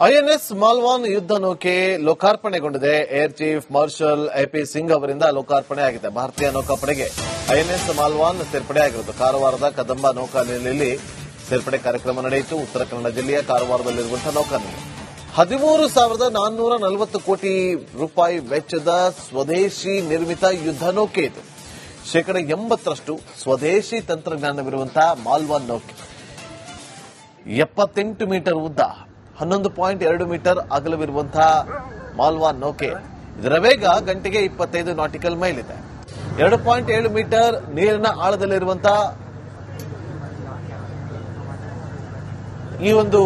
INS Malvan ಯುದ್ಧ ನೌಕೆ ಲೋಕಾರ್ಪಣೆಗೊಂಡಿದೆ. Air chief marshal AP Singh ಅವರಿಂದ ಲೋಕಾರ್ಪಣೆ ಆಗಿದೆ. ಭಾರತೀಯ ನೌಕಾಪಡೆಗೆ ಐಎನ್ಎಸ್ ಮಾಲ್ವಾನ್ ಸೇರ್ಪಡೆಯಾಗಿರುವುದು ಕಾರವಾರದ ಕದಂಬ ನೌಕಾನೆಲೆಯಲ್ಲಿ ಸೇರ್ಪಡೆ ಕಾರ್ಯಕ್ರಮ ನಡೆಯಿತು. ಉತ್ತರ ಕನ್ನಡ ಜಿಲ್ಲೆಯ ಕಾರವಾರದಲ್ಲಿರುವಂತಹ ನೌಕಾನೆಲೆ 13,440 ಕೋಟಿ ರೂಪಾಯಿ ವೆಚ್ಚದ ಸ್ವದೇಶಿ ನಿರ್ಮಿತ ಯುದ್ಧ ನೌಕೆ ಇದು. ಶೇಕಡ 80ರಷ್ಟು ಸ್ವದೇಶಿ ತಂತ್ರಜ್ಞಾನವಿರುವಂತಹ ಮಾಲ್ವಾನ್ ನೌಕೆ 78 ಮೀಟರ್ ಉದ್ದ, 11.2 ಮೀಟರ್ ಅಗಲವಿರುವಂತಹ ಮಾಲ್ವಾನ್ ನೌಕೆ. ಇದರ ವೇಗ ಗಂಟೆಗೆ 25 ನಾಟಿಕಲ್ ಮೈಲ್ ಇದೆ. 2.7 ಮೀಟರ್ ನೀರಿನ ಆಳದಲ್ಲಿರುವಂತಹ ಈ ಒಂದು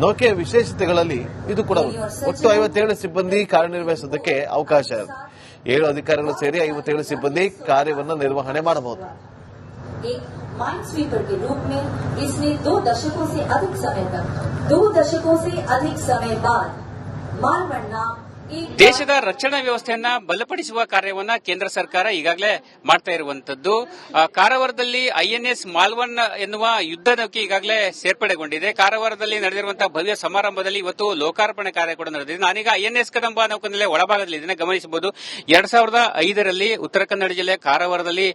ನೌಕೆಯ ವಿಶೇಷತೆಗಳಲ್ಲಿ ಇದು ಕೂಡ ಒಟ್ಟು 57 ಸಿಬ್ಬಂದಿ ಕಾರ್ಯನಿರ್ವಹಿಸುವುದಕ್ಕೆ ಅವಕಾಶ ಇದೆ. 7 ಅಧಿಕಾರಿಗಳು ಸೇರಿ 57 ಸಿಬ್ಬಂದಿ ಕಾರ್ಯವನ್ನು ನಿರ್ವಹಣೆ ಮಾಡಬಹುದು. माइंड स्वीपर के रूप में इसने 2 दशकों से अधिक समय बाद मालवण्ಣ ದೇಶದ ರಕ್ಷಣಾ ವ್ಯವಸ್ಥೆಯನ್ನ ಬಲಪಡಿಸುವ ಕಾರ್ಯವನ್ನ ಕೇಂದ್ರ ಸರ್ಕಾರ ಈಗಾಗಲೇ ಮಾಡ್ತಾ ಇರುವಂತದ್ದು. ಕಾರವಾರದಲ್ಲಿ ಐಎನ್ಎಸ್ ಮಾಲ್ವನ್ ಎನ್ನುವ ಯುದ್ಧ ನೌಕೆ ಈಗಾಗಲೇ ಸೇರ್ಪಡೆಗೊಂಡಿದೆ. ಕಾರವಾರದಲ್ಲಿ ನಡೆದಿರುವಂತಹ ಭವ್ಯ ಸಮಾರಂಭದಲ್ಲಿ ಇವತ್ತು ಲೋಕಾರ್ಪಣೆ ಕಾರ್ಯ ಕೂಡ ನಡೆದಿದೆ. ನಾನೀಗ ಐಎನ್ಎಸ್ ಕದಂಬ ನೌಕಾನೆಲೆ ಒಳಭಾಗದಲ್ಲಿ ಇದನ್ನ ಗಮನಿಸಬಹುದು. 2005ರಲ್ಲಿ ಉತ್ತರ ಕನ್ನಡ ಜಿಲ್ಲೆಯ ಕಾರವಾರದಲ್ಲಿ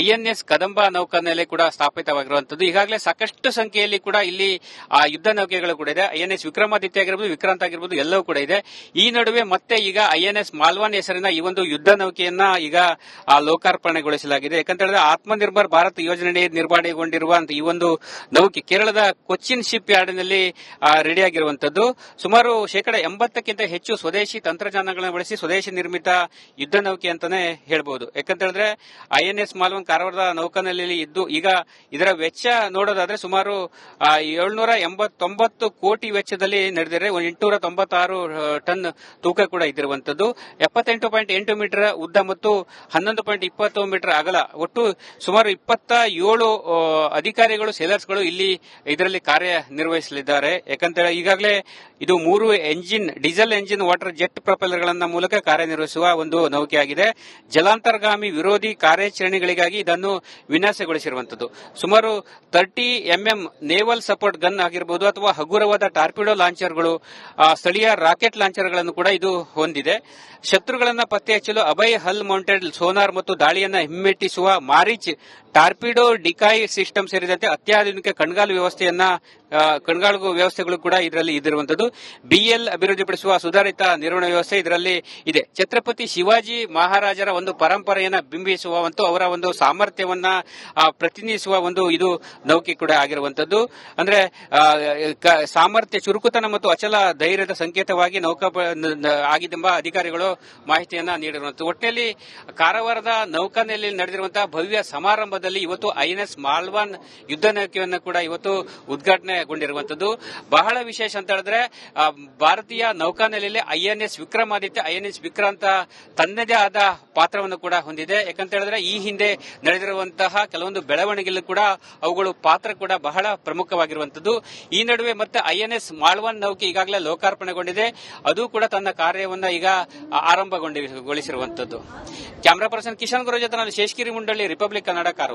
ಐಎನ್ಎಸ್ ಕದಂಬ ನೌಕಾನೆಲೆ ಕೂಡ ಸ್ಥಾಪಿತವಾಗಿರುವಂತದ್ದು. ಈಗಾಗಲೇ ಸಾಕಷ್ಟು ಸಂಖ್ಯೆಯಲ್ಲಿ ಕೂಡ ಇಲ್ಲಿ ಯುದ್ಧ ನೌಕೆಗಳು ಕೂಡ ಇದೆ. ಐಎನ್ಎಸ್ ವಿಕ್ರಮಾದಿತ್ಯ ಆಗಿರಬಹುದು, ವಿಕ್ರಾಂತ್ ಆಗಿರಬಹುದು, ಎಲ್ಲವೂ ಕೂಡ ಇದೆ. ಈ ನಡುವೆ ಮತ್ತೆ ಈಗ ಐಎನ್ಎಸ್ ಮಾಲ್ವಾನ್ ಹೆಸರಿನ ಈ ಒಂದು ಯುದ್ಧ ನೌಕೆಯನ್ನ ಈಗ ಲೋಕಾರ್ಪಣೆಗೊಳಿಸಲಾಗಿದೆ. ಯಾಕಂತೇಳಿದ್ರೆ ಆತ್ಮನಿರ್ಭರ್ ಭಾರತ್ ಯೋಜನೆ ನಿರ್ಮಾಣಗೊಂಡಿರುವ ಈ ಒಂದು ನೌಕೆ ಕೇರಳದ ಕೊಚ್ಚಿನ್ ಶಿಪ್ ಯಾರ್ಡ್ನಲ್ಲಿ ರೆಡಿಯಾಗಿರುವಂತದ್ದು. ಸುಮಾರು ಶೇಕಡ 80ಕ್ಕಿಂತ ಹೆಚ್ಚು ಸ್ವದೇಶಿ ತಂತ್ರಜ್ಞಾನಗಳನ್ನು ಬಳಸಿ ಸ್ವದೇಶಿ ನಿರ್ಮಿತ ಯುದ್ಧ ನೌಕೆ ಅಂತಾನೆ ಹೇಳಬಹುದು. ಯಾಕಂತೇಳಿದ್ರೆ ಐಎನ್ಎಸ್ ಮಾಲ್ವಾನ್ ಕಾರವಾರದ ನೌಕಾನೆಲೆಯಲ್ಲಿ ಇದ್ದು ಈಗ ಇದರ ವೆಚ್ಚ ನೋಡೋದಾದ್ರೆ ಸುಮಾರು 789 ಕೋಟಿ ವೆಚ್ಚದಲ್ಲಿ ನಡೆದಿದೆ. 896 ಟನ್ ತೂಕ ಕೂಡ ಇದ್ದಿರುವಂತದ್ದು. 78.8 ಮೀಟರ್ ಉದ್ದ ಮತ್ತು 11.20 ಮೀಟರ್ ಅಗಲ. ಒಟ್ಟು ಸುಮಾರು 27 ಅಧಿಕಾರಿಗಳು, ಸೇಲರ್ಸ್ಗಳು ಇಲ್ಲಿ ಇದರಲ್ಲಿ ಕಾರ್ಯನಿರ್ವಹಿಸಲಿದ್ದಾರೆ. ಯಾಕಂತ ಈಗಾಗಲೇ ಇದು 3 engine, diesel engine, water jet ಪ್ರೊಪೆಲ್ಲರ್ಗಳನ್ನ ಮೂಲಕ ಕಾರ್ಯನಿರ್ವಹಿಸುವ ಒಂದು ನೌಕೆಯಾಗಿದೆ. ಜಲಾಂತರ್ಗಾಮಿ ವಿರೋಧಿ ಕಾರ್ಯಾಚರಣೆಗಳಿಗಾಗಿ ಇದನ್ನು ವಿನ್ಯಾಸಗೊಳಿಸಿರುವಂತದ್ದು. ಸುಮಾರು 30 mm ನೇವಲ್ ಸಪೋರ್ಟ್ ಗನ್ ಆಗಿರಬಹುದು ಅಥವಾ ಹಗುರವಾದ ಟಾರ್ಪಿಡೋ ಲಾಂಚರ್ಗಳು, ಸ್ಥಳೀಯ ರಾಕೆಟ್ ಲಾಂಚರ್ಗಳನ್ನು ಕೂಡ ಇದು ಹೊಂದಿದೆ. ಶತ್ರುಗಳನ್ನ ಪತ್ತೆ ಹಚ್ಚಲು ಅಭಯ್ ಹಲ್ ಮೌಂಟೆಡ್ ಸೋನಾರ್ ಮತ್ತು ದಾಳಿಯನ್ನ ಹಿಮ್ಮೆಟ್ಟಿಸುವ ಮಾರಿಚ್ ಟಾರ್ಪಿಡೋ ಡಿಕಾಯ್ ಸಿಸ್ಟಮ್ ಸೇರಿದಂತೆ ಅತ್ಯಾಧುನಿಕ ಕಣ್ಗಾಲು ವ್ಯವಸ್ಥೆಗಳು ಕೂಡ ಇದರಲ್ಲಿ ಇದಿರುವಂತದ್ದು. ಬಿಎಲ್ ಅಭಿವೃದ್ಧಿಪಡಿಸುವ ಸುಧಾರಿತ ನಿರ್ವಹಣಾ ವ್ಯವಸ್ಥೆ ಇದರಲ್ಲಿ ಇದೆ. ಛತ್ರಪತಿ ಶಿವಾಜಿ ಮಹಾರಾಜರ ಒಂದು ಪರಂಪರೆಯನ್ನ ಬಿಂಬಿಸುವ ಮತ್ತು ಅವರ ಒಂದು ಸಾಮರ್ಥ್ಯವನ್ನ ಪ್ರತಿನಿಧಿಸುವ ಒಂದು ಇದು ನೌಕೆ ಕೂಡ ಆಗಿರುವಂತದ್ದು. ಅಂದ್ರೆ ಸಾಮರ್ಥ್ಯ, ಚುರುಕುತನ ಮತ್ತು ಅಚಲ ಧೈರ್ಯದ ಸಂಕೇತವಾಗಿ ನೌಕಾ ಆಗಿದೆಂಬ ಅಧಿಕಾರಿಗಳು ಮಾಹಿತಿಯನ್ನ ನೀಡಿರುವಂತದ್ದು. ಒಟ್ಟಿನಲ್ಲಿ ಕಾರವಾರದ ನೌಕಾನೆಲೆಯಲ್ಲಿ ನಡೆದಿರುವಂತಹ ಭವ್ಯ ಸಮಾರಂಭದಲ್ಲಿ ಇವತ್ತು ಐಎನ್ಎಸ್ ಮಾಲ್ವಾನ್ ಯುದ್ಧ ನೌಕೆಯನ್ನು ಕೂಡ ಇವತ್ತು ಉದ್ಘಾಟನೆಗೊಂಡಿರುವಂತದ್ದು. ಬಹಳ ವಿಶೇಷ ಅಂತ ಹೇಳಿದ್ರೆ ಭಾರತೀಯ ನೌಕಾನೆಲೆಯಲ್ಲಿ ಐಎನ್ಎಸ್ ವಿಕ್ರಮಾದಿತ್ಯ, ಐಎನ್ಎಸ್ ವಿಕ್ರಾಂತ ತನ್ನದೇ ಆದ ಪಾತ್ರವನ್ನು ಕೂಡ ಹೊಂದಿದೆ. ಯಾಕಂತ ಹೇಳಿದ್ರೆ ಈ ಹಿಂದೆ ನಡೆದಿರುವಂತಹ ಕೆಲವೊಂದು ಬೆಳವಣಿಗೆಗಳು ಕೂಡ ಅವುಗಳು ಪಾತ್ರ ಕೂಡ ಬಹಳ ಪ್ರಮುಖವಾಗಿರುವಂತದ್ದು. ಈ ನಡುವೆ ಮತ್ತೆ ಐಎನ್ಎಸ್ ಮಾಲ್ವಾನ್ ನೌಕೆ ಈಗಾಗಲೇ ಲೋಕಾರ್ಪಣೆಗೊಂಡಿದೆ. ಅದು ಕೂಡ ತನ್ನ ಕಾರ್ಯವನ್ನ ಈಗ ಆರಂಭಗೊಳಿಸಿರುವಂತದ್ದು. ಕ್ಯಾಮರಾ ಪರ್ಸನ್ ಕಿಶನ್ ಗುರು ಜೊತೆ ನಾನು ಶೇಷಗಿರಿ ಮುಂಡಳ್ಳಿ, ರಿಪಬ್ಲಿಕ್ ಕನ್ನಡ, ಕಾರವಾರ.